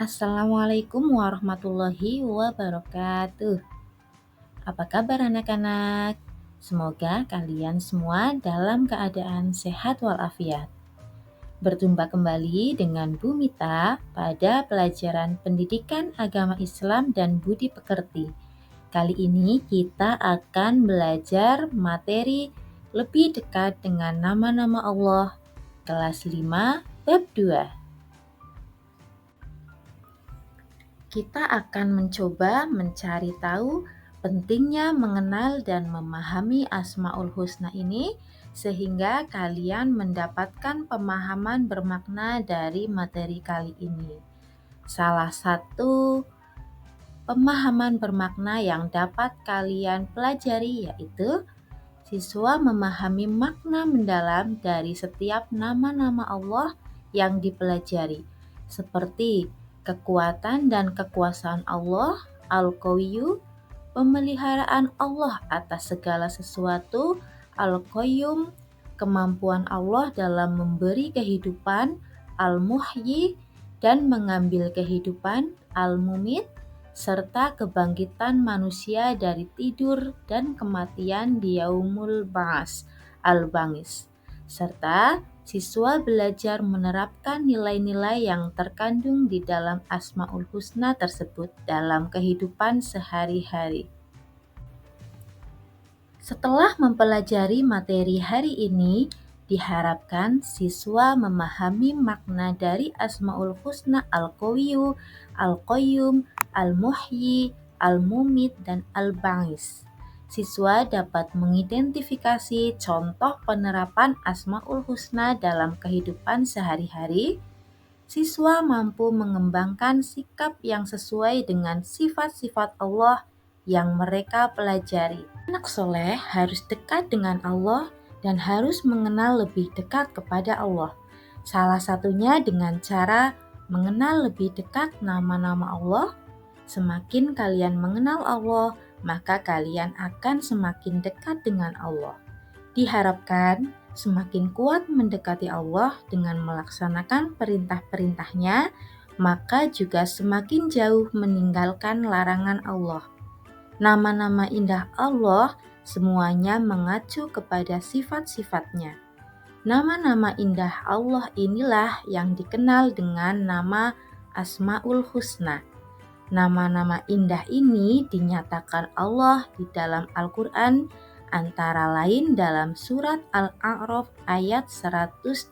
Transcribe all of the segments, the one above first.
Assalamualaikum warahmatullahi wabarakatuh. Apa kabar anak-anak? Semoga kalian semua dalam keadaan sehat walafiat. Berjumpa kembali dengan Bu Mita pada pelajaran Pendidikan Agama Islam dan Budi Pekerti. Kali ini kita akan belajar materi lebih dekat dengan nama-nama Allah, kelas 5, bab 2. Kita akan mencoba mencari tahu pentingnya mengenal dan memahami Asmaul Husna ini sehingga kalian mendapatkan pemahaman bermakna dari materi kali ini. Salah satu pemahaman bermakna yang dapat kalian pelajari yaitu siswa memahami makna mendalam dari setiap nama-nama Allah yang dipelajari, seperti kekuatan dan kekuasaan Allah, Al-Qawiyyu, pemeliharaan Allah atas segala sesuatu, Al-Qayyum, kemampuan Allah dalam memberi kehidupan, Al-Muhyi, dan mengambil kehidupan, Al-Mumit, serta kebangkitan manusia dari tidur dan kematian di Yaumul Ba'ats, Al-Bangis, serta siswa belajar menerapkan nilai-nilai yang terkandung di dalam Asmaul Husna tersebut dalam kehidupan sehari-hari. Setelah mempelajari materi hari ini, diharapkan siswa memahami makna dari Asmaul Husna Al-Qawiyyu, Al-Qayyum, Al-Muhyi, Al-Mumit, dan Al-Ba'is. Siswa dapat mengidentifikasi contoh penerapan Asmaul Husna dalam kehidupan sehari-hari. Siswa mampu mengembangkan sikap yang sesuai dengan sifat-sifat Allah yang mereka pelajari. Anak soleh harus dekat dengan Allah dan harus mengenal lebih dekat kepada Allah. Salah satunya dengan cara mengenal lebih dekat nama-nama Allah. Semakin kalian mengenal Allah, maka kalian akan semakin dekat dengan Allah. Diharapkan semakin kuat mendekati Allah dengan melaksanakan perintah-perintahnya, maka juga semakin jauh meninggalkan larangan Allah. Nama-nama indah Allah semuanya mengacu kepada sifat-sifatnya. Nama-nama indah Allah inilah yang dikenal dengan nama Asmaul Husna. Nama-nama indah ini dinyatakan Allah di dalam Al-Quran, antara lain dalam surat Al-A'raf ayat 180.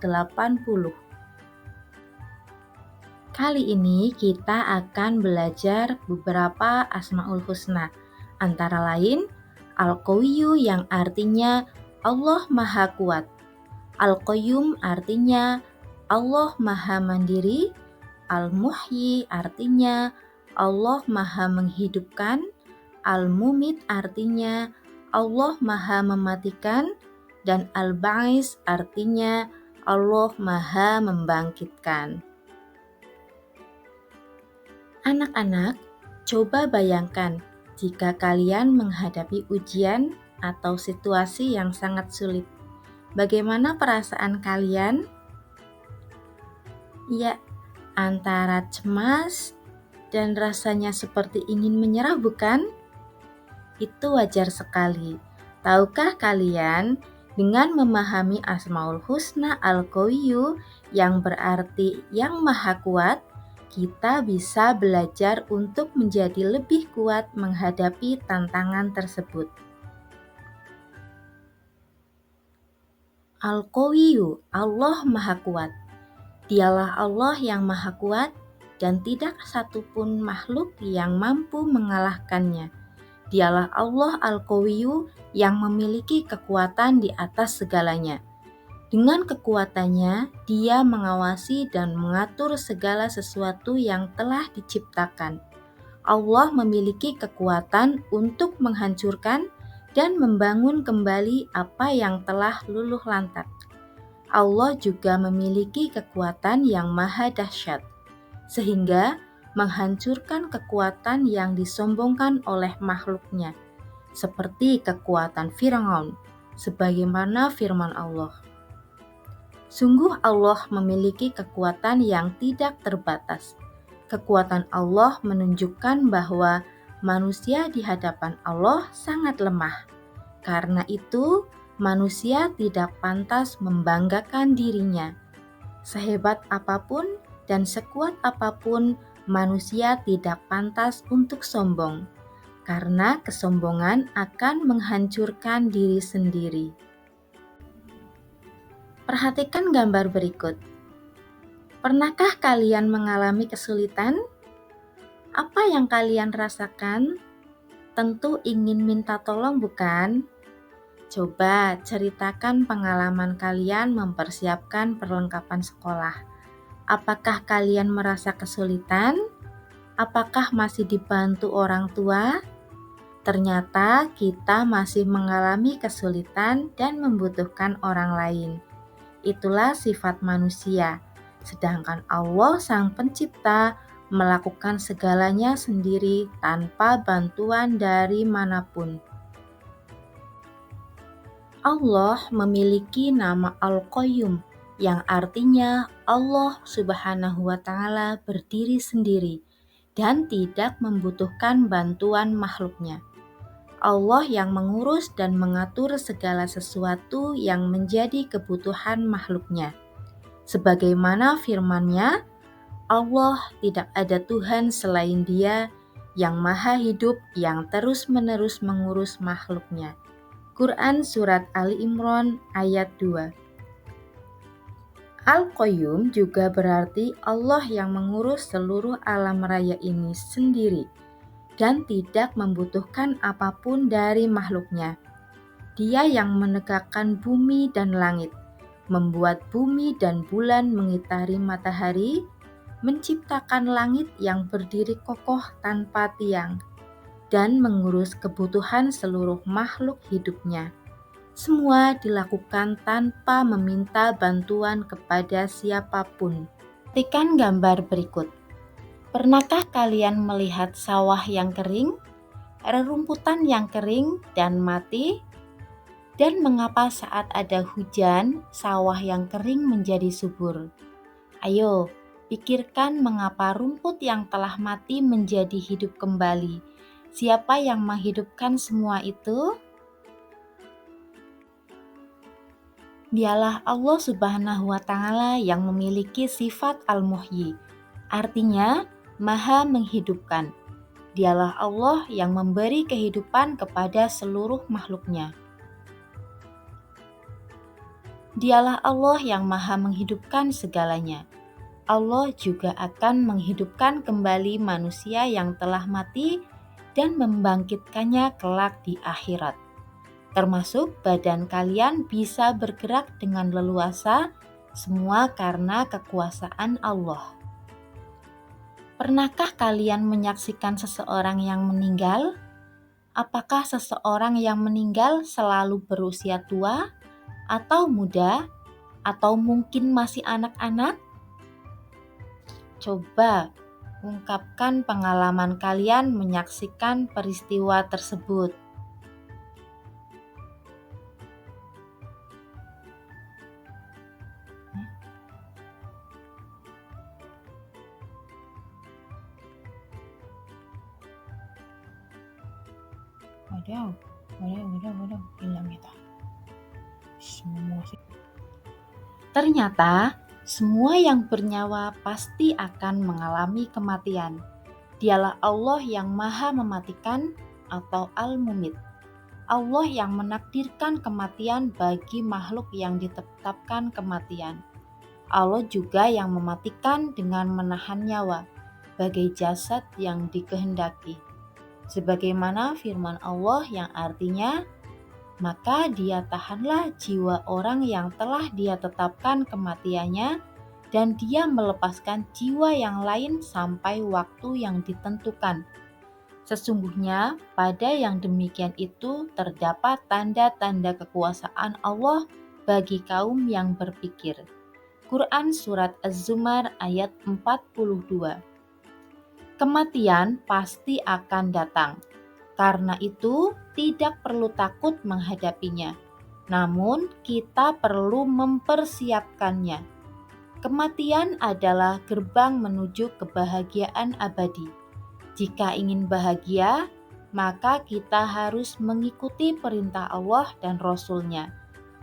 Kali ini kita akan belajar beberapa Asmaul Husna, antara lain Al-Qawiyyu yang artinya Allah Maha Kuat, Al-Qayyum artinya Allah Maha Mandiri, Al-Muhyi artinya Allah Maha Menghidupkan, Al-Mumit artinya Allah Maha Mematikan, dan Al-Ba'is artinya Allah Maha Membangkitkan. Anak-anak, coba bayangkan jika kalian menghadapi ujian atau situasi yang sangat sulit. Bagaimana perasaan kalian? Ya, antara cemas dan rasanya seperti ingin menyerah, bukan? Itu wajar sekali. Tahukah kalian, dengan memahami Asmaul Husna Al-Qawiyyu yang berarti yang Maha Kuat, kita bisa belajar untuk menjadi lebih kuat menghadapi tantangan tersebut. Al-Qawiyyu, Allah Maha Kuat. Dialah Allah yang Maha Kuat dan tidak satupun makhluk yang mampu mengalahkannya. Dialah Allah Al-Qawiyyu yang memiliki kekuatan di atas segalanya. Dengan kekuatannya, Dia mengawasi dan mengatur segala sesuatu yang telah diciptakan. Allah memiliki kekuatan untuk menghancurkan dan membangun kembali apa yang telah luluh lantak. Allah juga memiliki kekuatan yang maha dahsyat, sehingga menghancurkan kekuatan yang disombongkan oleh makhluknya, seperti kekuatan Fir'aun, sebagaimana firman Allah. Sungguh Allah memiliki kekuatan yang tidak terbatas. Kekuatan Allah menunjukkan bahwa manusia di hadapan Allah sangat lemah. Karena itu, manusia tidak pantas membanggakan dirinya. Sehebat apapun dan sekuat apapun, manusia tidak pantas untuk sombong, karena kesombongan akan menghancurkan diri sendiri. Perhatikan gambar berikut. Pernahkah kalian mengalami kesulitan? Apa yang kalian rasakan? Tentu ingin minta tolong, bukan? Coba ceritakan pengalaman kalian mempersiapkan perlengkapan sekolah. Apakah kalian merasa kesulitan? Apakah masih dibantu orang tua? Ternyata kita masih mengalami kesulitan dan membutuhkan orang lain. Itulah sifat manusia. Sedangkan Allah Sang Pencipta melakukan segalanya sendiri tanpa bantuan dari manapun. Allah memiliki nama Al-Qayyum yang artinya Allah Subhanahu wa Ta'ala berdiri sendiri dan tidak membutuhkan bantuan makhluknya. Allah yang mengurus dan mengatur segala sesuatu yang menjadi kebutuhan makhluknya. Sebagaimana firman-Nya, Allah tidak ada Tuhan selain Dia yang maha hidup yang terus-menerus mengurus makhluknya. Quran Surat Ali Imran ayat 2. Al-Qayyum juga berarti Allah yang mengurus seluruh alam raya ini sendiri dan tidak membutuhkan apapun dari makhluknya. Dia yang menegakkan bumi dan langit, membuat bumi dan bulan mengitari matahari, menciptakan langit yang berdiri kokoh tanpa tiang, dan mengurus kebutuhan seluruh makhluk hidupnya. Semua dilakukan tanpa meminta bantuan kepada siapapun. Perhatikan gambar berikut. Pernahkah kalian melihat sawah yang kering, rerumputan yang kering dan mati? Dan mengapa saat ada hujan, sawah yang kering menjadi subur? Ayo, pikirkan mengapa rumput yang telah mati menjadi hidup kembali. Siapa yang menghidupkan semua itu? Dialah Allah Subhanahu wa Ta'ala yang memiliki sifat Al-Muhyi, artinya Maha menghidupkan. Dialah Allah yang memberi kehidupan kepada seluruh makhluknya. Dialah Allah yang maha menghidupkan segalanya. Allah juga akan menghidupkan kembali manusia yang telah mati dan membangkitkannya kelak di akhirat. Termasuk badan kalian bisa bergerak dengan leluasa, semua karena kekuasaan Allah. Pernahkah kalian menyaksikan seseorang yang meninggal? Apakah seseorang yang meninggal selalu berusia tua? Atau muda, atau mungkin masih anak-anak? Coba ungkapkan pengalaman kalian menyaksikan peristiwa tersebut. Waduh, hilang kita. Ternyata, semua yang bernyawa pasti akan mengalami kematian. Dialah Allah yang maha mematikan atau Al-Mumit. Allah yang menakdirkan kematian bagi makhluk yang ditetapkan kematian. Allah juga yang mematikan dengan menahan nyawa, bagai jasad yang dikehendaki. Sebagaimana firman Allah yang artinya, maka Dia tahanlah jiwa orang yang telah Dia tetapkan kematiannya, dan Dia melepaskan jiwa yang lain sampai waktu yang ditentukan. Sesungguhnya pada yang demikian itu terdapat tanda-tanda kekuasaan Allah bagi kaum yang berpikir. Quran Surat Az-Zumar ayat 42. Kematian pasti akan datang. Karena itu, tidak perlu takut menghadapinya, namun kita perlu mempersiapkannya. Kematian adalah gerbang menuju kebahagiaan abadi. Jika ingin bahagia, maka kita harus mengikuti perintah Allah dan Rasul-Nya.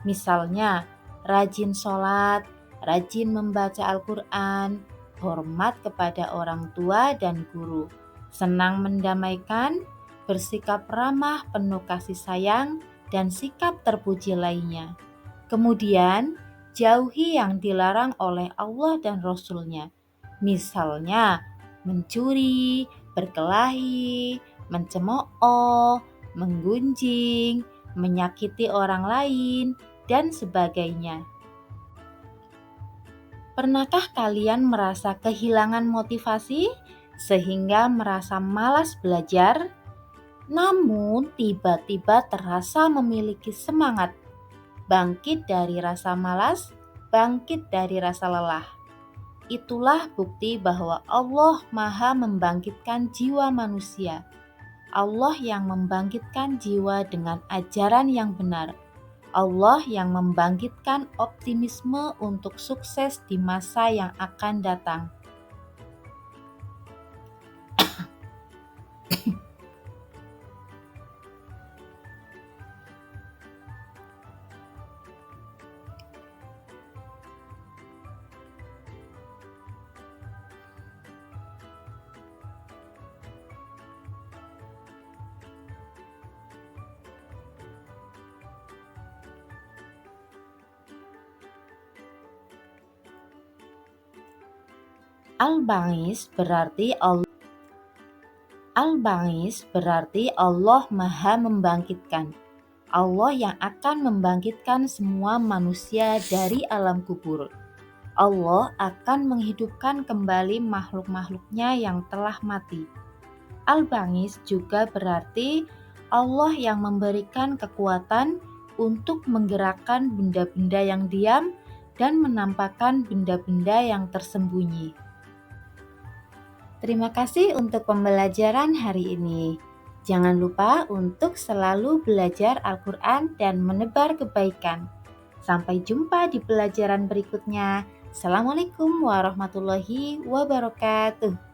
Misalnya, rajin sholat, rajin membaca Al-Quran, hormat kepada orang tua dan guru, senang mendamaikan, bersikap ramah penuh kasih sayang, dan sikap terpuji lainnya. Kemudian, jauhi yang dilarang oleh Allah dan Rasul-Nya. Misalnya, mencuri, berkelahi, mencemooh, menggunjing, menyakiti orang lain, dan sebagainya. Pernahkah kalian merasa kehilangan motivasi sehingga merasa malas belajar? Namun tiba-tiba terasa memiliki semangat, bangkit dari rasa malas, bangkit dari rasa lelah. Itulah bukti bahwa Allah Maha membangkitkan jiwa manusia. Allah yang membangkitkan jiwa dengan ajaran yang benar. Allah yang membangkitkan optimisme untuk sukses di masa yang akan datang. Al-Ba'is berarti Allah Maha membangkitkan. Allah yang akan membangkitkan semua manusia dari alam kubur. Allah akan menghidupkan kembali makhluk-makhluknya yang telah mati. Al-Ba'is juga berarti Allah yang memberikan kekuatan untuk menggerakkan benda-benda yang diam dan menampakkan benda-benda yang tersembunyi. Terima kasih untuk pembelajaran hari ini. Jangan lupa untuk selalu belajar Al-Quran dan menebar kebaikan. Sampai jumpa di pelajaran berikutnya. Assalamualaikum warahmatullahi wabarakatuh.